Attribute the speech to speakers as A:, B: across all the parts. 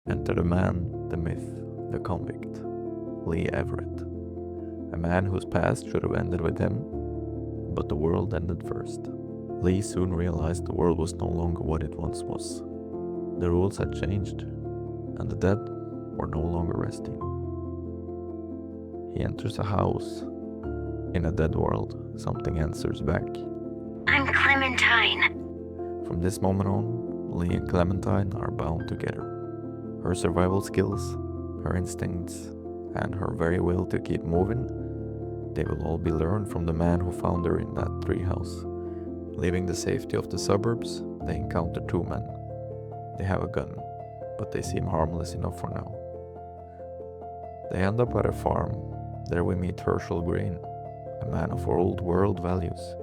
A: Enter the man, the myth, the convict, Lee Everett. A man whose past should have ended with him, but the world ended first. Lee soon realized the world was no longer what it once was. The rules had changed, and the dead were no longer resting. He enters a house. In a dead world, something answers back.
B: I'm Clementine.
A: From this moment on, Lee and Clementine are bound together. Her survival skills, her instincts, and her very will to keep moving, they will all be learned from the man who found her in that treehouse. Leaving the safety of the suburbs, they encounter two men. They have a gun, but they seem harmless enough for now. They end up at a farm. There we meet Herschel Green, a man of old world values,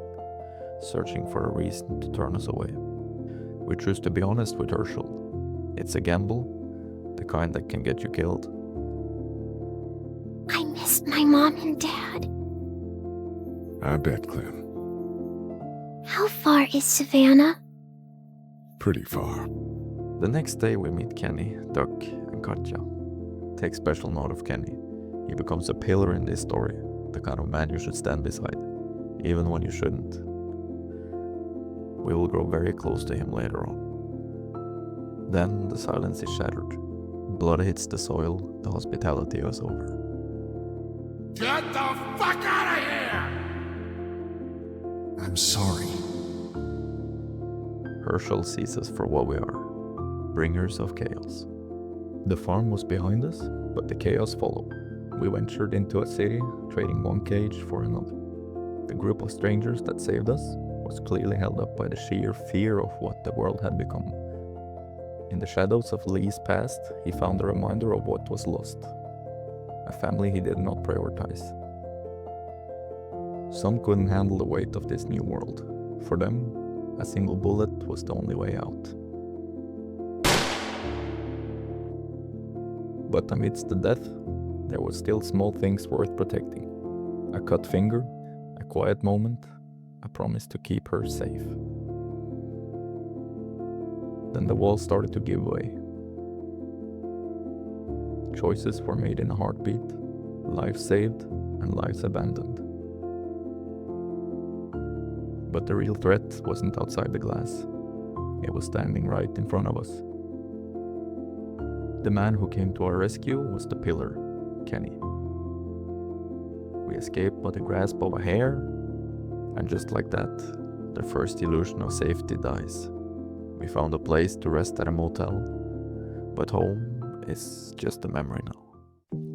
A: searching for a reason to turn us away. We choose to be honest with Herschel. It's a gamble, the kind that can get you killed.
B: I miss my mom and dad.
C: I bet, Clem.
B: How far is Savannah?
C: Pretty far.
A: The next day we meet Kenny, Duck, and Katja. Take special note of Kenny. He becomes a pillar in this story, the kind of man you should stand beside, even when you shouldn't. We will grow very close to him later on. Then the silence is shattered. Blood hits the soil, the hospitality is over.
D: Get the fuck out of here!
C: I'm sorry.
A: Herschel sees us for what we are, bringers of chaos. The farm was behind us, but the chaos followed. We ventured into a city, trading one cage for another. The group of strangers that saved us was clearly held up by the sheer fear of what the world had become. In the shadows of Lee's past, he found a reminder of what was lost. A family he did not prioritize. Some couldn't handle the weight of this new world. For them, a single bullet was the only way out. But amidst the death, there were still small things worth protecting. A cut finger, a quiet moment, a promise to keep her safe. Then the walls started to give way. Choices were made in a heartbeat, lives saved and lives abandoned. But the real threat wasn't outside the glass. It was standing right in front of us. The man who came to our rescue was the pillar, Kenny. We escaped by the grasp of a hair, and just like that, the first illusion of safety dies. We found a place to rest at a motel, but home is just a memory now.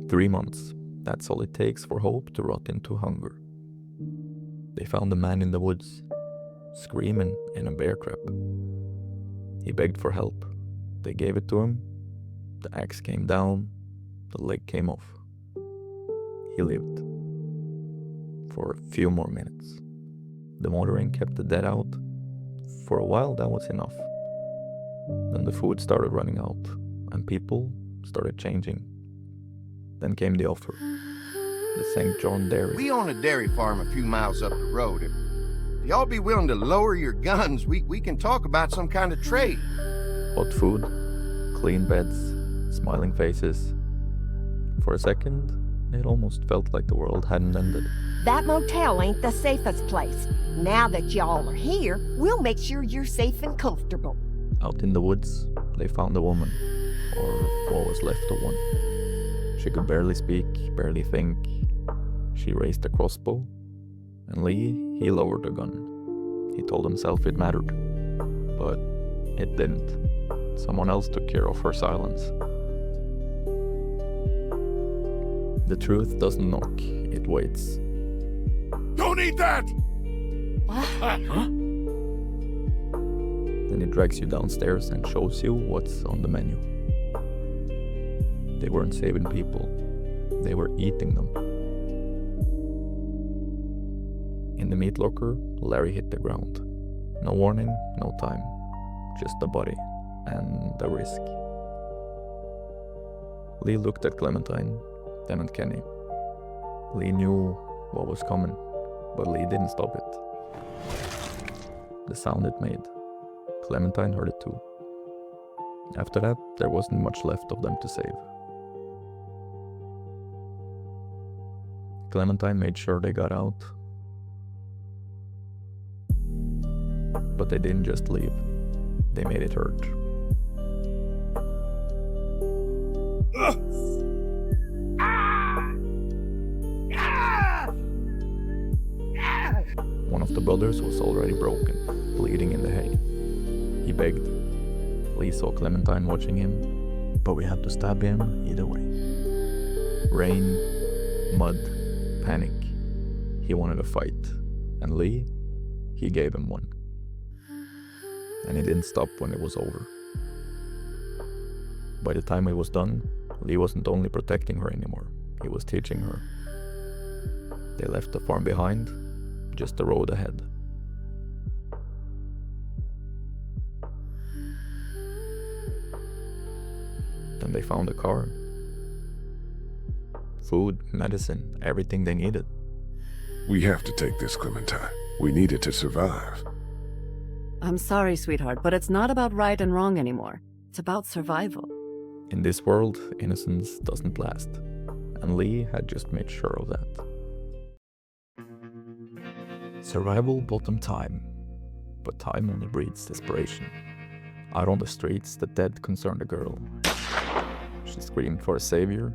A: 3 months, that's all it takes for hope to rot into hunger. They found a man in the woods, screaming in a bear trap. He begged for help. They gave it to him. The axe came down, the leg came off. He lived. For a few more minutes. The motoring kept the dead out. For a while that was enough. Then the food started running out, and people started changing. Then came the offer. The St. John Dairy.
E: We own a dairy farm a few miles up the road. If y'all be willing to lower your guns, we can talk about some kind of trade.
A: Hot food, clean beds, smiling faces. For a second, it almost felt like the world hadn't ended.
F: That motel ain't the safest place. Now that y'all are here, we'll make sure you're safe and comfortable.
A: Out in the woods, they found a woman, or what was left of one. She could barely speak, barely think. She raised a crossbow, and Lee, he lowered the gun. He told himself it mattered, but it didn't. Someone else took care of her silence. The truth doesn't knock, it waits.
D: Don't eat that!
F: What?
A: Then it drags you downstairs and shows you what's on the menu. They weren't saving people, they were eating them. In the meat locker, Larry hit the ground. No warning, no time. Just the body and the risk. Lee looked at Clementine, then at Kenny. Lee knew what was coming, but Lee didn't stop it. The sound it made, Clementine heard it too. After that, there wasn't much left of them to save. Clementine made sure they got out. But they didn't just leave. They made it hurt. One of the brothers was already broken, bleeding in the hay. He begged. Lee saw Clementine watching him, but we had to stab him either way. Rain, mud, panic. He wanted a fight, and Lee, he gave him one. And he didn't stop when it was over. By the time it was done, Lee wasn't only protecting her anymore, he was teaching her. They left the farm behind, just the road ahead. Then they found a car. Food, medicine, everything they needed.
C: We have to take this, Clementine. We need it to survive.
G: I'm sorry, sweetheart, but it's not about right and wrong anymore. It's about survival.
A: In this world, innocence doesn't last. And Lee had just made sure of that. Survival bought them time. But time only breeds desperation. Out on the streets, the dead concerned the girl. She screamed for a savior.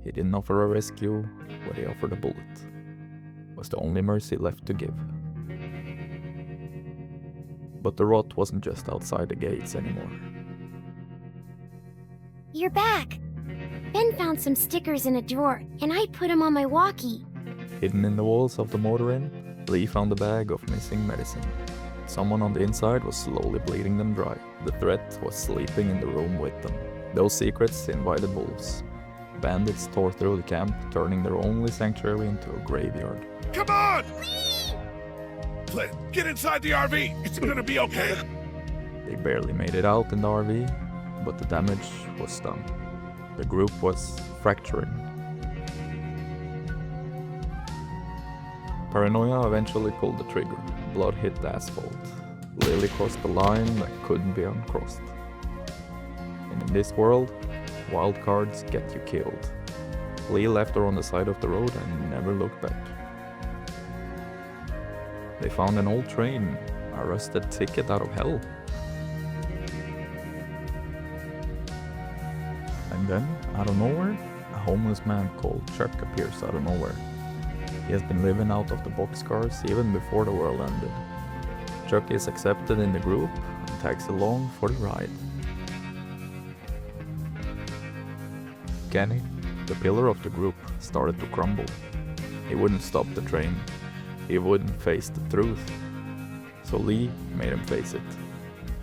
A: He didn't offer a rescue, but he offered a bullet. It was the only mercy left to give. But the rot wasn't just outside the gates anymore.
B: You're back. Ben found some stickers in a drawer, and I put them on my walkie.
A: Hidden in the walls of the motor inn, Lee found a bag of missing medicine. Someone on the inside was slowly bleeding them dry. The threat was sleeping in the room with them. Those secrets invited wolves. Bandits tore through the camp, turning their only sanctuary into a graveyard.
D: Come on! Clint, get inside the RV. It's gonna be okay.
A: They barely made it out in the RV, but the damage was done. The group was fracturing. Paranoia eventually pulled the trigger. Blood hit the asphalt. Lily crossed the line that couldn't be uncrossed. And in this world, wild cards get you killed. Lee left her on the side of the road and never looked back. They found an old train, a rusted ticket out of hell. And then, out of nowhere, a homeless man called Chuck appears out of nowhere. He has been living out of the boxcars even before the world ended. Chuck is accepted in the group and tags along for the ride. Kenny, the pillar of the group, started to crumble. He wouldn't stop the train. He wouldn't face the truth. So Lee made him face it.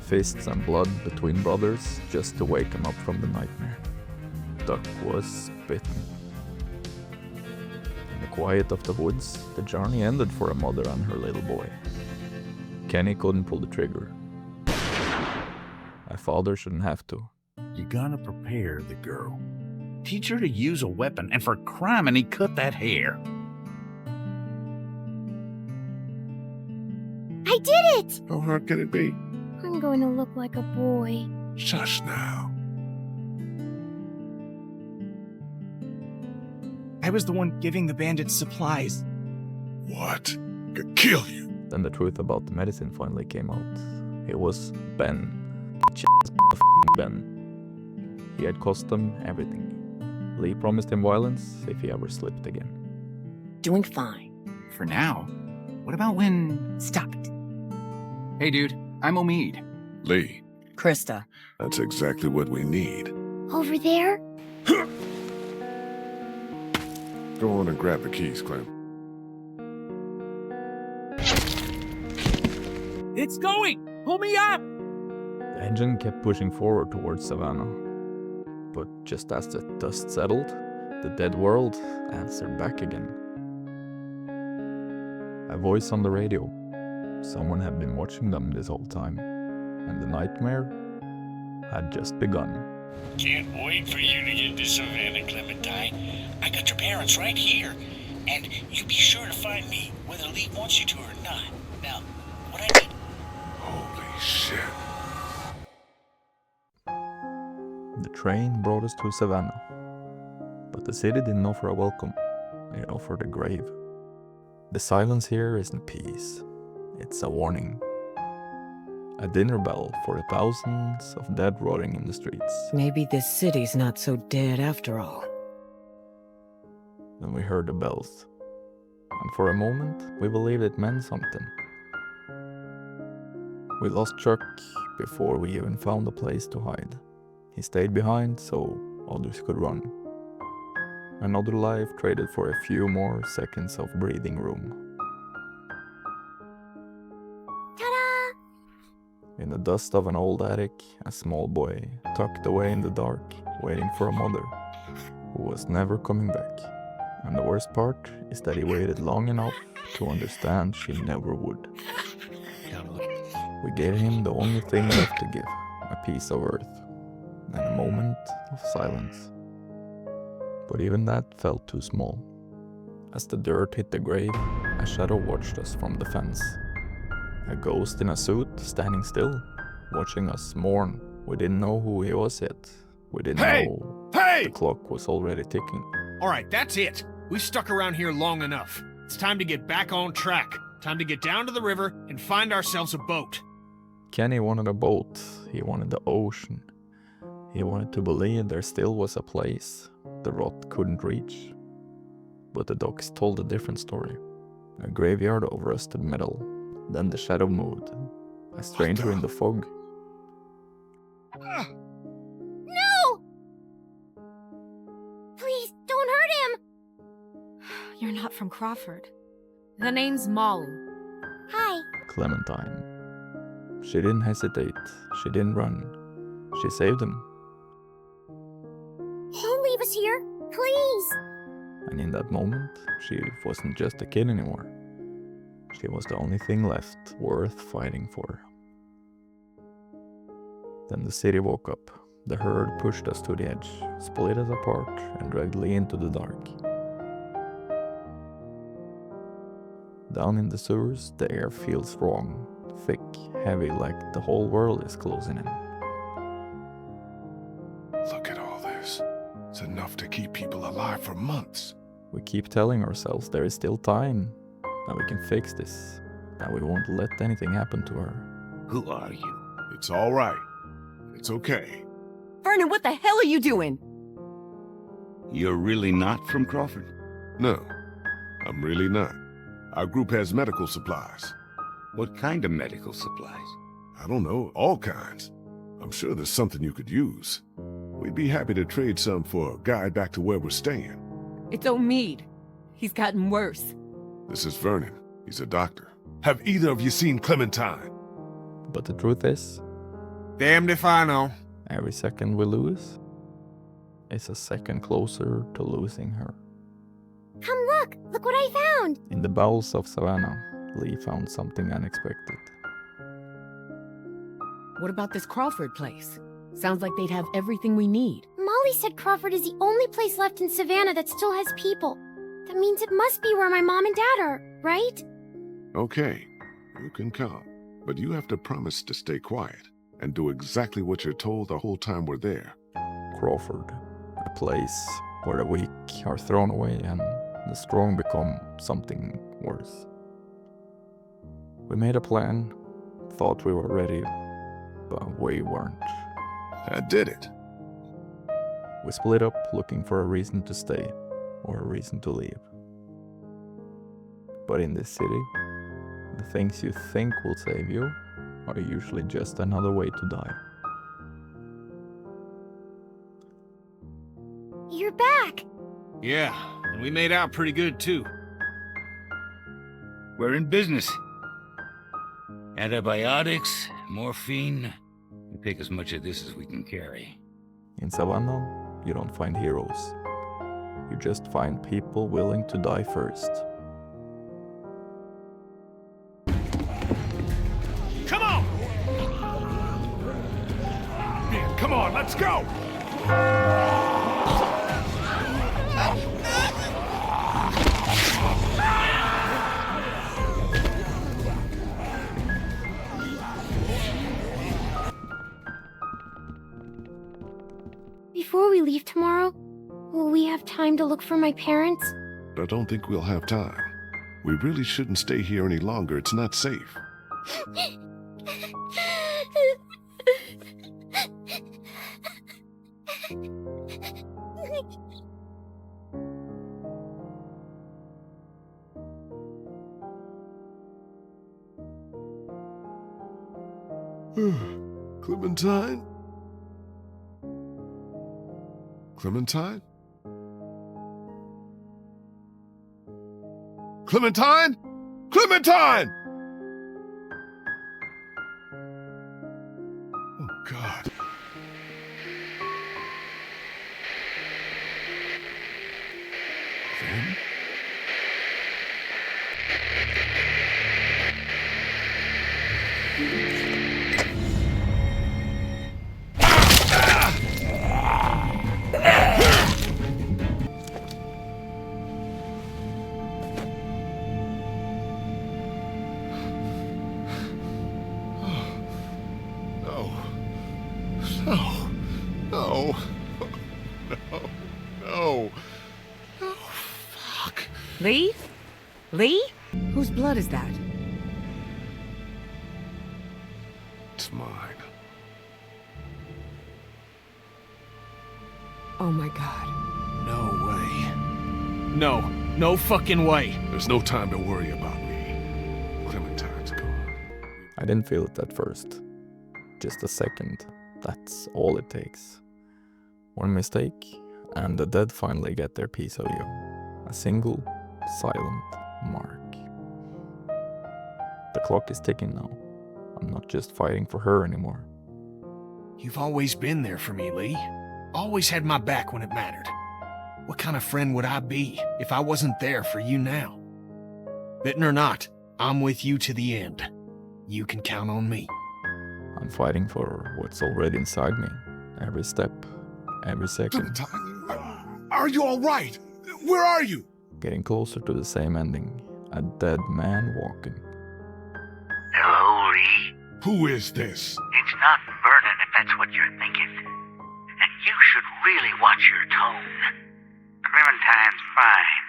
A: Fists and blood between brothers just to wake him up from the nightmare. Duck was bitten. In the quiet of the woods, the journey ended for a mother and her little boy. Kenny couldn't pull the trigger. A father shouldn't have to.
H: You gotta prepare the girl. Teach her to use a weapon, and for crime, he cut that hair.
B: I did it!
C: How hard can it be?
B: I'm going to look like a boy.
C: Shush now.
I: I was the one giving the bandits supplies.
C: What? Could kill you.
A: Then the truth about the medicine finally came out. It was Ben. Ben. He had cost them everything. Lee promised him violence if he ever slipped again.
F: Doing fine.
I: For now. What about when...
F: Stop it.
I: Hey, dude. I'm Omid.
C: Lee,
F: Krista.
C: that's exactly what we need.
B: Over there?
C: Go on and grab the keys, Clem.
I: It's going! Pull me up!
A: The engine kept pushing forward towards Savannah. But just as the dust settled, the dead world answered back again. A voice on the radio. Someone had been watching them this whole time, and the nightmare had just begun.
J: Can't wait for you to get to Savannah, Clementine. I got your parents right here, and you be sure to find me, whether Lee wants you to or not. Now, what I need...
C: Holy shit.
A: train brought us to Savannah. But the city didn't offer a welcome, it offered a grave. The silence here isn't peace, it's a warning. A dinner bell for the thousands of dead rotting in the streets.
K: Maybe this city's not so dead after all.
A: Then we heard the bells. And for a moment, we believed it meant something. We lost Chuck before we even found a place to hide. He stayed behind so others could run. Another life traded for a few more seconds of breathing room.
B: Ta-da!
A: In the dust of an old attic, a small boy tucked away in the dark, waiting for a mother who was never coming back. And the worst part is that he waited long enough to understand she never would. We gave him the only thing left to give, a piece of earth, and a moment of silence. But even that felt too small. As the dirt hit the grave, a shadow watched us from the fence. A ghost in a suit, standing still, watching us mourn. We didn't know who he was yet. We didn't know the clock was already ticking.
L: Alright, that's it. We've stuck around here long enough. It's time to get back on track. Time to get down to the river and find ourselves a boat.
A: Kenny wanted a boat. He wanted the ocean. He wanted to believe there still was a place the rot couldn't reach. But the docs told a different story. A graveyard of rusted metal. Then the shadow moved. A stranger in the fog.
B: No! Please, don't hurt him!
M: You're not from Crawford. The name's Molly.
B: Hi.
A: Clementine. She didn't hesitate. She didn't run. She saved him.
B: Don't leave us here, please!
A: And in that moment, she wasn't just a kid anymore. She was the only thing left worth fighting for. Then the city woke up. The herd pushed us to the edge, split us apart, and dragged Lee into the dark. Down in the sewers, the air feels wrong, thick, heavy, like the whole world is closing in.
C: Look at all this. It's enough to keep people alive for months.
A: We keep telling ourselves there is still time, that we can fix this, that we won't let anything happen to her.
E: Who are you?
C: It's all right. It's okay.
F: Vernon, what the hell are you doing?
E: You're really not from Crawford?
C: No, I'm really not. Our group has medical supplies.
E: What kind of medical supplies?
C: I don't know, all kinds. I'm sure there's something you could use. We'd be happy to trade some for a guide back to where we're staying.
F: It's Omid. He's gotten worse.
C: This is Vernon. He's a doctor. Have either of you seen Clementine?
A: But the truth is,
L: Damned if I know.
A: every second we lose is a second closer to losing her.
B: Come look! Look what I found!
A: In the bowels of Savannah, Lee found something unexpected.
K: What about this Crawford place? Sounds like they'd have everything we need.
B: Molly said Crawford is the only place left in Savannah that still has people. That means it must be where my mom and dad are, right?
C: Okay, you can come. But you have to promise to stay quiet and do exactly what you're told the whole time we're there.
A: Crawford, a place where the weak are thrown away and the strong become something worse. We made a plan, thought we were ready, but we weren't.
C: I did it.
A: We split up looking for a reason to stay or a reason to leave. But in this city, the things you think will save you are usually just another way to die.
B: You're back!
L: Yeah, and we made out pretty good too.
J: We're in business. Antibiotics, morphine. We pick as much of this as we can carry.
A: In Savannah, you don't find heroes. You just find people willing to die first.
D: Come on! Yeah, come on, let's go!
B: tomorrow? Will we have time to look for my parents?
C: I don't think we'll have time. We really shouldn't stay here any longer. It's not safe. Clementine? Clementine? Clementine? Clementine! Oh, God. Clem? No. No. No, fuck.
K: Lee? Lee? Whose blood is that?
C: It's mine.
K: Oh my god.
L: No way. No fucking way.
C: There's no time to worry about me. Clementine's gone.
A: I didn't feel it at first. Just a second. That's all it takes. One mistake, and the dead finally get their piece of you. A single, silent mark. The clock is ticking now. I'm not just fighting for her anymore.
L: You've always been there for me, Lee. Always had my back when it mattered. What kind of friend would I be if I wasn't there for you now? Bitten or not, I'm with you to the end. You can count on me.
A: I'm fighting for what's already inside me. Every step, every second.
C: Clementine, are you all right? Where are you?
A: Getting closer to the same ending. A dead man walking.
J: Hello, Lee?
C: Who is this?
J: It's not Vernon, if that's what you're thinking. And you should really watch your tone. Clementine's fine,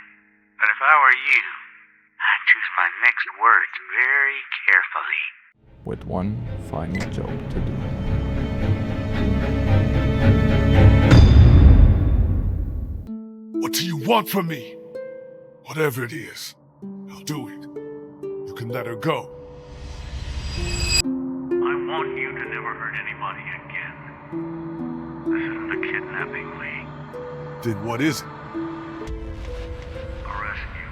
J: but if I were you, I'd choose my next words very carefully.
A: With one final job to do.
C: What do you want from me? Whatever it is, I'll do it. You can let her go.
J: I want you to never hurt anybody again. This isn't a kidnapping, Lee.
C: Then what is it?
J: A rescue.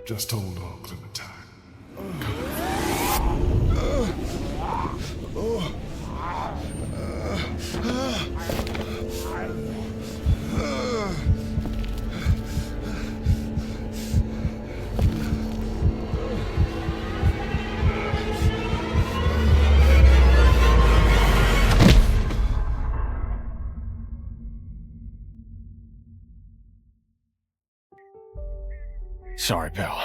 C: Just hold on, Clementine.
L: Sorry, pal.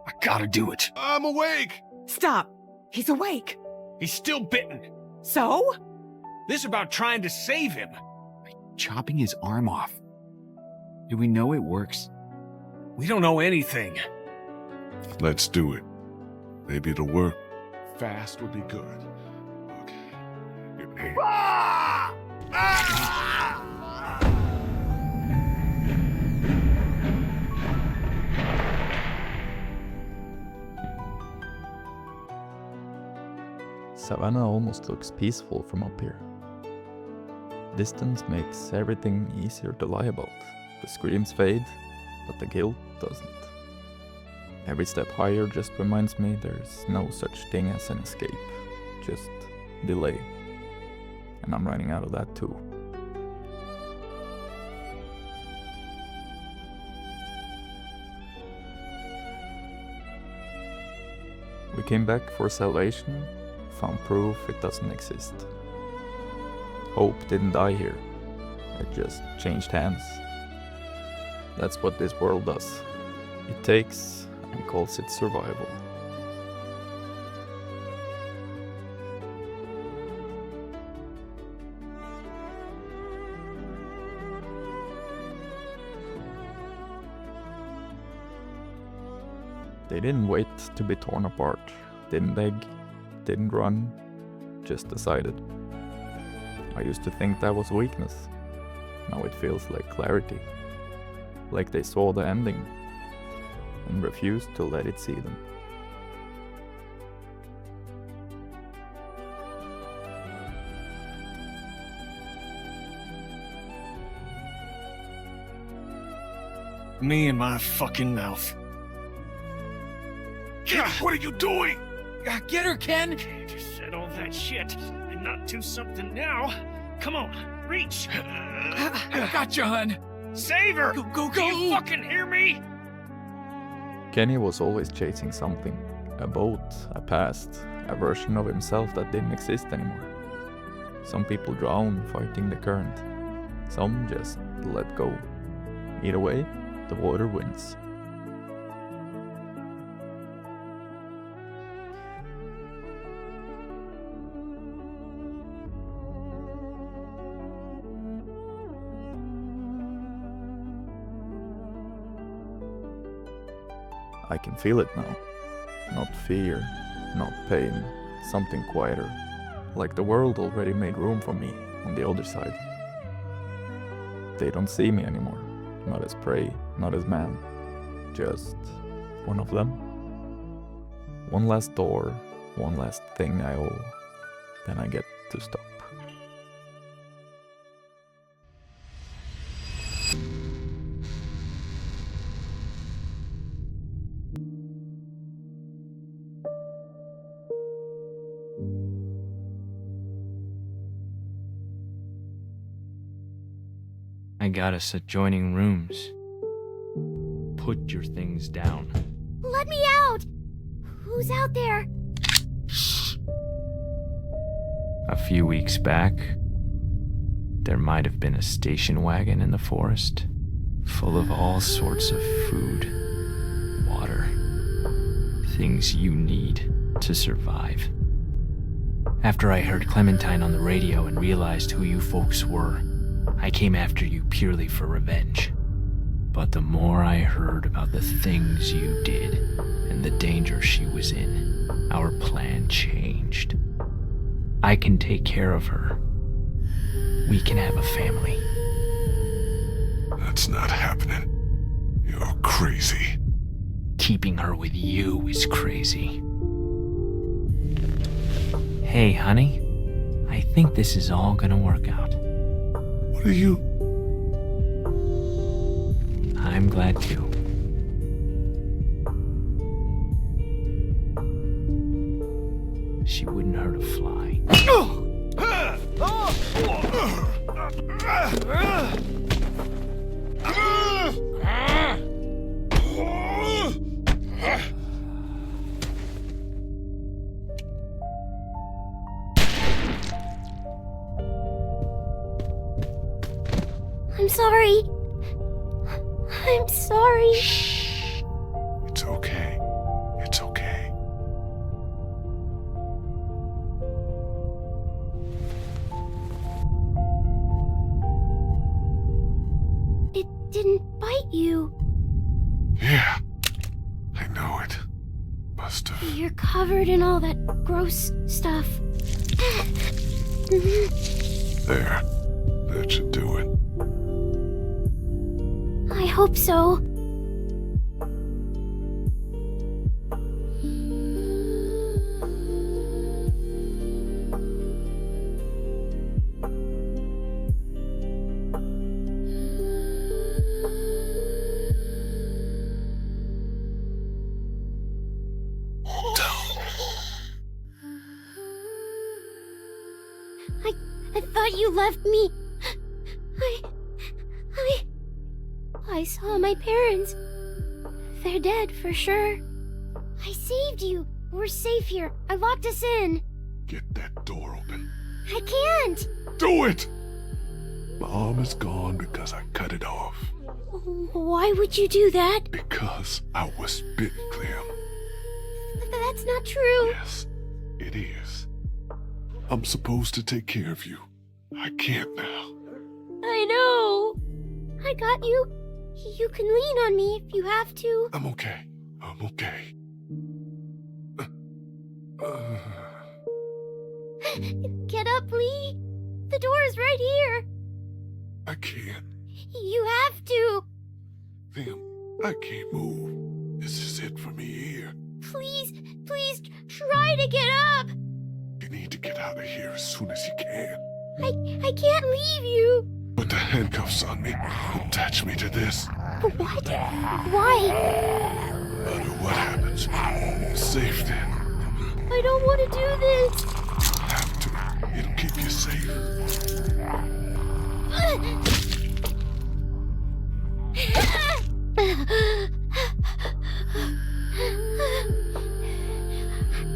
L: I gotta do it.
C: I'm awake!
K: Stop! He's awake!
L: He's still bitten.
K: So?
L: This is about trying to save him.
I: Chopping his arm off. Do we know it works?
L: We don't know anything.
C: Let's do it. Maybe it'll work. Fast would be good. Okay.
L: Ah! Ah!
A: Savannah almost looks peaceful from up here. Distance makes everything easier to lie about. The screams fade, but the guilt doesn't. Every step higher just reminds me there's no such thing as an escape, just delay. And I'm running out of that too. We came back for salvation, found proof it doesn't exist. Hope didn't die here, it just changed hands. That's what this world does. It takes and calls it survival. They didn't wait to be torn apart, didn't beg, didn't run, just decided. I used to think that was weakness. Now it feels like clarity. Like they saw the ending and refused to let it see them.
L: Me and my fucking mouth.
D: What are you doing?
L: Get her, Ken! Just said all that shit and not do something now. Come on, reach!
I: I got you, hun.
L: Save her!
I: Go!
L: Do you fucking hear me?
A: Kenny was always chasing something. A boat, a past, a version of himself that didn't exist anymore. Some people drown fighting the current. Some just let go. Either way, the water wins. I can feel it now. Not fear, not pain, something quieter. Like the world already made room for me on the other side. They don't see me anymore. Not as prey, not as man. Just one of them. One last door, one last thing I owe. Then I get to stop.
I: I got us adjoining rooms. Put your things down.
B: Let me out! Who's out there?
I: A few weeks back, there might have been a station wagon in the forest, full of all sorts of food, water, things you need to survive. After I heard Clementine on the radio and realized who you folks were, I came after you purely for revenge. But the more I heard about the things you did and the danger she was in, our plan changed. I can take care of her. We can have a family.
C: That's not happening. You're crazy.
I: Keeping her with you is crazy. Hey, honey, I think this is all gonna work out.
C: What are you?
I: I'm glad too. She wouldn't hurt a fly.
B: I'm sorry. I'm sorry.
C: Shh. It's okay. It's okay.
B: It didn't bite you.
C: Yeah. I know it. Must have.
B: You're covered in all that gross stuff.
C: There. That should do it.
B: I hope so. I thought you left me. I saw my parents. They're dead for sure. I saved you. We're safe here. I locked us in.
C: Get that door open.
B: I can't.
C: Do it! Mom is gone because I cut it off.
B: Why would you do that?
C: Because I was bitten, Clem.
B: That's not true.
C: Yes, it is. I'm supposed to take care of you. I can't now.
B: I know. I got you. You can lean on me if you have to.
C: I'm okay. I'm okay.
B: Get up, Lee. The door is right here.
C: I can't.
B: You have to.
C: Clem, I can't move. This is it for me here.
B: Please, please try to get up.
C: You need to get out of here as soon as you can.
B: I can't leave you.
C: Put the handcuffs on me. Attach me to this.
B: What? Why?
C: No matter what happens, safety.
B: I don't want to do this.
C: You have to. It'll keep you safe.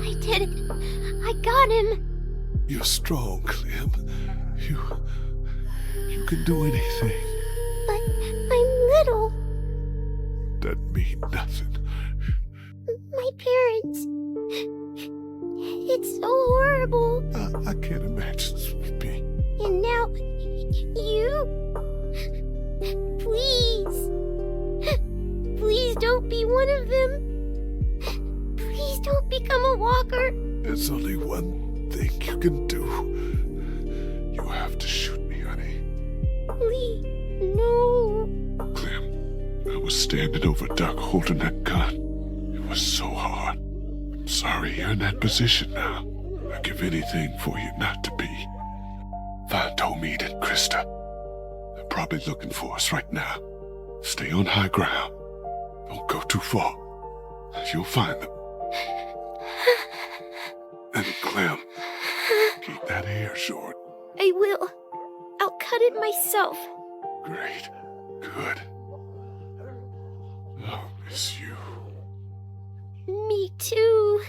C: I did it. I got him. You're strong, Clem. You can do anything.
B: But I'm little.
C: Doesn't mean nothing.
B: My parents. It's so horrible.
C: I can't imagine this would be.
B: And now, you? Please. Please don't be one of them. Please don't become a walker.
C: There's only one thing you can do. You have to shoot me, honey.
B: Lee, no.
C: Clem, I was standing over Duck holding that gun. It was so hard. I'm sorry you're in that position now. I'd give anything for you not to be. Find Tomid and Krista. They're probably looking for us right now. Stay on high ground. Don't go too far. You'll find them. And Clem, keep that hair short.
B: I will. I'll cut it myself.
C: Great. Good. I'll miss you.
B: Me too.